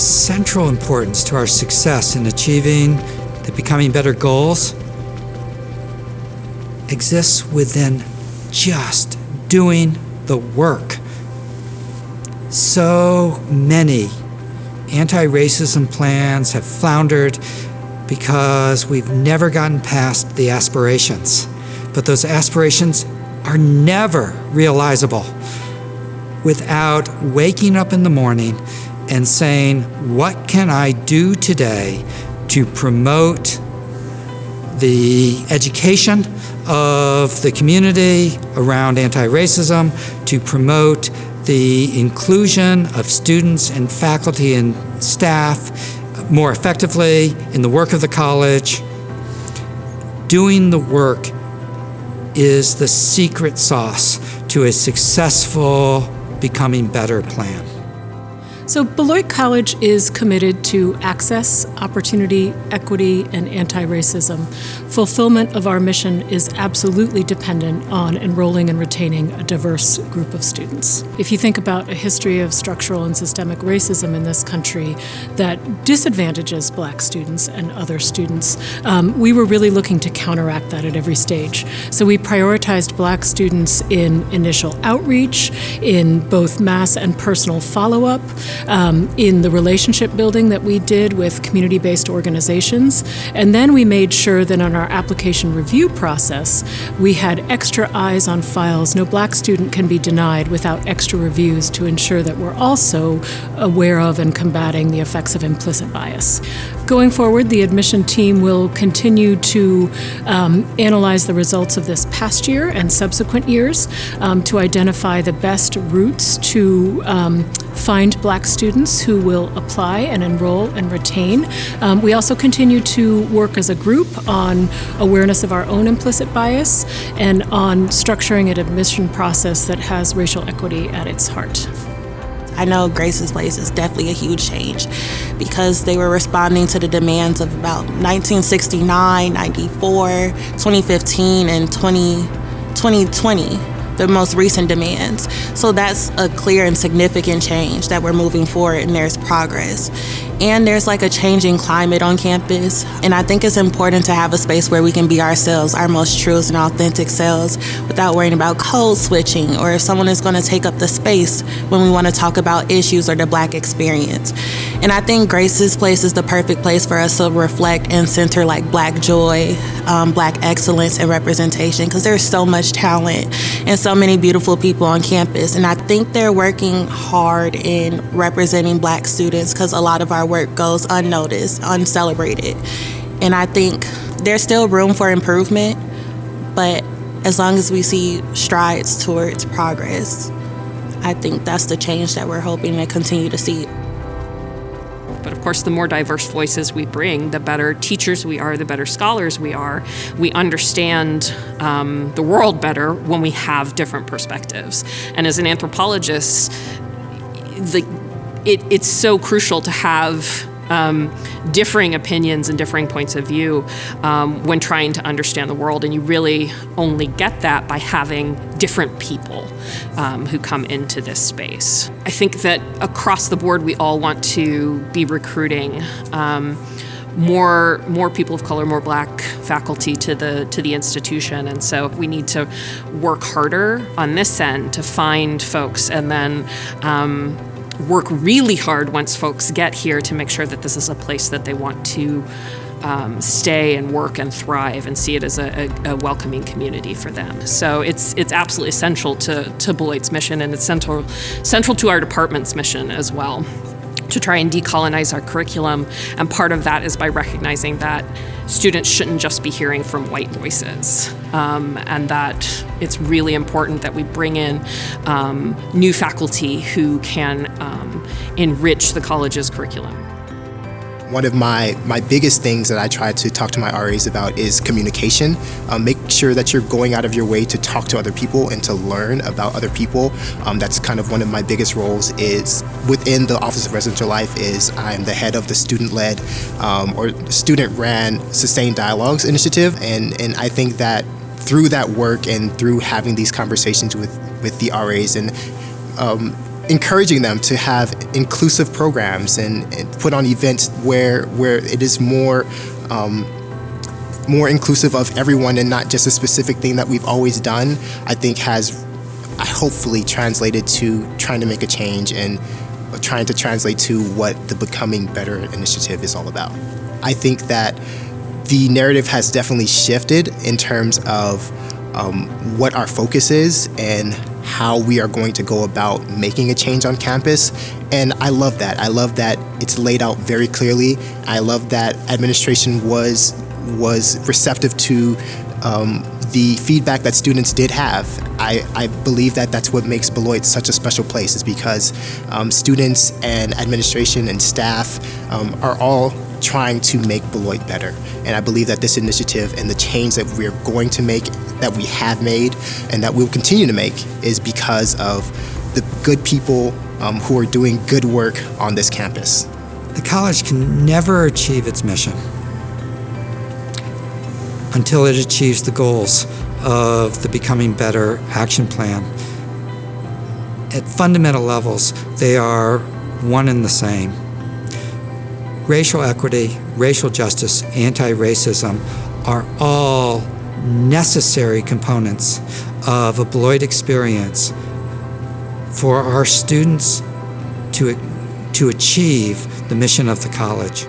central importance to our success in achieving the Becoming Better goals exists within just doing the work. So many anti-racism plans have floundered because we've never gotten past the aspirations. But those aspirations are never realizable without waking up in the morning and saying, what can I do today to promote the education of the community around anti-racism, to promote the inclusion of students and faculty and staff more effectively in the work of the college. Doing the work is the secret sauce to a successful Becoming Better plan. So Beloit College is committed to access, opportunity, equity, and anti-racism. Fulfillment of our mission is absolutely dependent on enrolling and retaining a diverse group of students. If you think about a history of structural and systemic racism in this country that disadvantages Black students and other students, we were really looking to counteract that at every stage. So we prioritized Black students in initial outreach, in both mass and personal follow-up, in the relationship building that we did with community-based organizations. And then we made sure that in our application review process, we had extra eyes on files. No Black student can be denied without extra reviews to ensure that we're also aware of and combating the effects of implicit bias. Going forward, the admission team will continue to analyze the results of this past year and subsequent years to identify the best routes to find Black students who will apply and enroll and retain. We also continue to work as a group on awareness of our own implicit bias and on structuring an admission process that has racial equity at its heart. I know Grace's Place is definitely a huge change because they were responding to the demands of about 1969, 94, 2015, and 2020. The most recent demands. So that's a clear and significant change that we're moving forward, and there's progress. And there's like a changing climate on campus. And I think it's important to have a space where we can be ourselves, our most truest and authentic selves, without worrying about code switching or if someone is going to take up the space when we want to talk about issues or the Black experience. And I think Grace's Place is the perfect place for us to reflect and center like Black joy, Black excellence and representation, because there's so much talent and so many beautiful people on campus. And I think they're working hard in representing Black students because a lot of our work goes unnoticed, uncelebrated. And I think there's still room for improvement, but as long as we see strides towards progress, I think that's the change that we're hoping to continue to see. But of course, the more diverse voices we bring, the better teachers we are, the better scholars we are. We understand the world better when we have different perspectives. And as an anthropologist, it's so crucial to have differing opinions and differing points of view when trying to understand the world. And you really only get that by having different people who come into this space. I think that across the board, we all want to be recruiting more people of color, more Black faculty to the institution. And so we need to work harder on this end to find folks, and then work really hard once folks get here to make sure that this is a place that they want to stay and work and thrive and see it as a welcoming community for them. So it's absolutely essential to Beloit's mission, and it's central to our department's mission as well, to try and decolonize our curriculum. And part of that is by recognizing that students shouldn't just be hearing from white voices, and that it's really important that we bring in new faculty who can enrich the college's curriculum. One of my biggest things that I try to talk to my RAs about is communication. Make sure that you're going out of your way to talk to other people and to learn about other people. That's kind of one of my biggest roles is within the Office of Residential Life is I'm the head of the student-led or student-ran Sustained Dialogues initiative. And I think that through that work and through having these conversations with the RAs and encouraging them to have inclusive programs and put on events where it is more inclusive of everyone and not just a specific thing that we've always done, I think has hopefully translated to trying to make a change and trying to translate to what the Becoming Better initiative is all about. I think that the narrative has definitely shifted in terms of what our focus is and how we are going to go about making a change on campus. And I love that. I love that it's laid out very clearly. I love that administration was receptive to the feedback that students did have. I believe that that's what makes Beloit such a special place, is because students and administration and staff are all trying to make Beloit better. And I believe that this initiative and the change that we're going to make, that we have made, and that we'll continue to make is because of the good people who are doing good work on this campus. The college can never achieve its mission until it achieves the goals of the Becoming Better action plan. At fundamental levels, they are one and the same. Racial equity, racial justice, anti-racism are all necessary components of a Beloit experience for our students to achieve the mission of the college.